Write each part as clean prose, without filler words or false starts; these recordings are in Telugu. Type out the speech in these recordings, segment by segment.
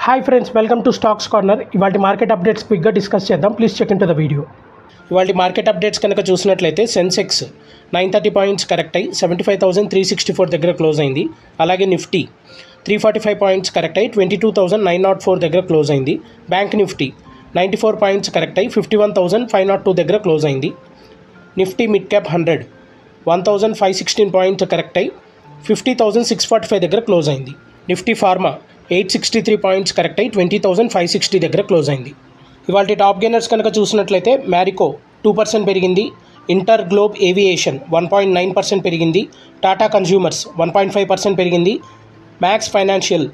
Hi friends, welcome to stocks corner. ఇవాళ మార్కెట్ అప్డేట్స్ క్విక్గా డిస్కస్ చేద్దాం. Please check in to the video. ఇవాళ మార్కెట్ అప్డేట్స్ కనుక చూసినట్లయితే సెన్సెక్స్ 930 పాయింట్స్ కరెక్ట్ అయ్యి 75,364 దగ్గర క్లోజ్ అయింది. అలాగే నిఫ్టీ 345 పాయింట్స్ కరెక్ట్ అయ్యి 22,904 దగ్గర క్లోజ్ అయింది. బ్యాంక్ నిఫ్టీ 94 పాయింట్స్ కరెక్ట్ అయ్యి 51,502 దగ్గర క్లోజ్ అయింది. Nifty mid cap 100 1,516 points correct అయ్యి 50,645 దగ్గర క్లోజ్ అయింది. నిఫ్టీ ఫార్మా 863 పాయింట్స్ కరెక్ట్ అయ్యి 20,560 దగ్గర క్లోజ్ అయింది. ఇవాళ టాప్ గెయినర్స్ కనుక చూసినట్లయితే మ్యారికో 2% పెరిగింది. ఇంటర్ గ్లోబ్ ఏవియేషన్ 1.9% పెరిగింది. టాటా కన్జ్యూమర్స్ 1.5% పెరిగింది. మ్యాక్స్ ఫైనాన్షియల్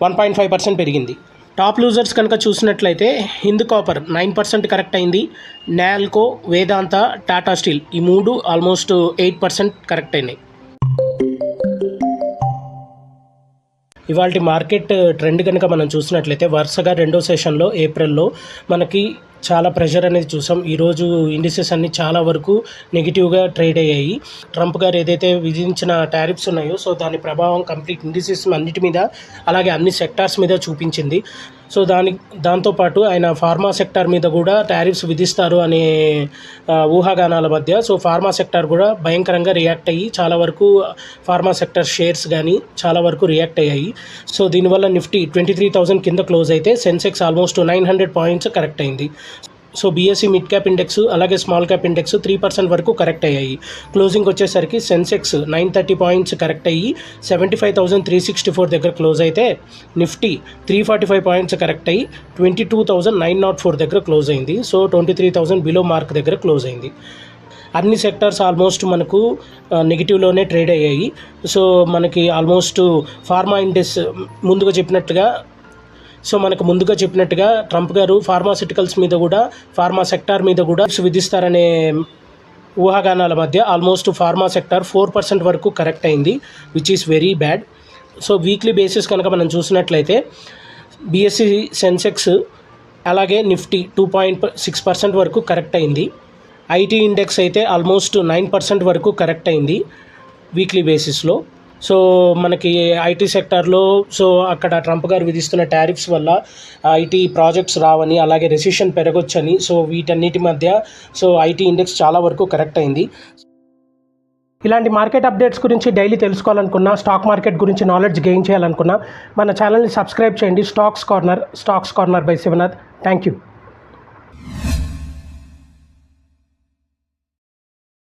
1.5% పెరిగింది. టాప్ లూజర్స్ కనుక చూసినట్లయితే హింద్ కాపర్ 9% కరెక్ట్ అయింది. నాల్కో, వేదాంత, టాటా స్టీల్ ఈ మూడు ఆల్మోస్ట్ 8% కరెక్ట్ అయినాయి. ఇవాళ మార్కెట్ ట్రెండ్ కనుక మనం చూసినట్లయితే వరుసగా రెండో సెషన్లో ఏప్రిల్లో మనకి చాలా ప్రెషర్ అనేది చూసాం. ఈరోజు ఇండిసెస్ అన్ని చాలా వరకు నెగిటివ్గా ట్రేడ్ అయ్యాయి. ట్రంప్ గారు ఏదైతే విధించిన టారిఫ్స్ ఉన్నాయో సో దాని ప్రభావం కంప్లీట్ ఇండిసెస్ అన్నిటి మీద అలాగే అన్ని సెక్టార్స్ మీద చూపించింది. సో దాంతోపాటు ఆయన ఫార్మా సెక్టార్ మీద కూడా టారిఫ్స్ విధిస్తారు అనే ఊహాగానాల మధ్య సో ఫార్మా సెక్టార్ కూడా భయంకరంగా రియాక్ట్ అయ్యి చాలా వరకు ఫార్మా సెక్టర్ షేర్స్ కానీ చాలా వరకు రియాక్ట్ అయ్యాయి. సో దీనివల్ల నిఫ్టీ 23,000 కింద క్లోజ్ అయితే సెన్సెక్స్ ఆల్మోస్ట్ 900 పాయింట్స్ కరెక్ట్ అయింది. So BSc mid cap index అలాగే స్మాల్ క్యాప్ ఇండెక్స్ 3% వరకు కరెక్ట్ అయ్యాయి. క్లోజింగ్ వచ్చేసరికి సెన్సెక్స్ 930 పాయింట్స్ కరెక్ట్ అయ్యి 75,364 దగ్గర క్లోజ్ అయితే నిఫ్టీ 345 పాయింట్స్ కరెక్ట్ అయ్యి 22,904 దగ్గర క్లోజ్ అయింది. సో 23,000 బిలో మార్క్ దగ్గర క్లోజ్ అయింది. అన్ని సెక్టార్స్ ఆల్మోస్ట్ మనకు నెగిటివ్లోనే ట్రేడ్ అయ్యాయి. సో మనకి ఆల్మోస్ట్ ఫార్మా ఇండెక్స్ ముందుగా చెప్పినట్టుగా ట్రంప్ గారు ఫార్మాసిటికల్స్ మీద కూడా ఫార్మా సెక్టార్ మీద కూడా విధిస్తారనే ఊహాగానాల మధ్య ఆల్మోస్ట్ ఫార్మా సెక్టార్ 4% వరకు కరెక్ట్ అయింది, which is very bad. So weekly basis కనుక మనం చూసినట్లయితే బీఎస్సీ సెన్సెక్స్ అలాగే నిఫ్టీ 2.6% వరకు కరెక్ట్ అయింది. ఐటీ ఇండెక్స్ అయితే ఆల్మోస్ట్ 9% వరకు కరెక్ట్ అయింది వీక్లీ బేసిస్లో. సో మనకి ఐటీ సెక్టార్లో సో అక్కడ ట్రంప్ గారు విధిస్తున్న టారిఫ్స్ వల్ల ఐటీ ప్రాజెక్ట్స్ రావని అలాగే రెసిషన్ పెరగొచ్చని సో వీటన్నిటి మధ్య సో ఐటీ ఇండెక్స్ చాలా వరకు కరెక్ట్ అయింది. ఇలాంటి మార్కెట్ అప్డేట్స్ గురించి డైలీ తెలుసుకోవాలనుకున్నా, స్టాక్ మార్కెట్ గురించి నాలెడ్జ్ గెయిన్ చేయాలనుకున్నా మన ఛానల్ని సబ్స్క్రైబ్ చేయండి. Stocks corner by Shivanath. Thank you.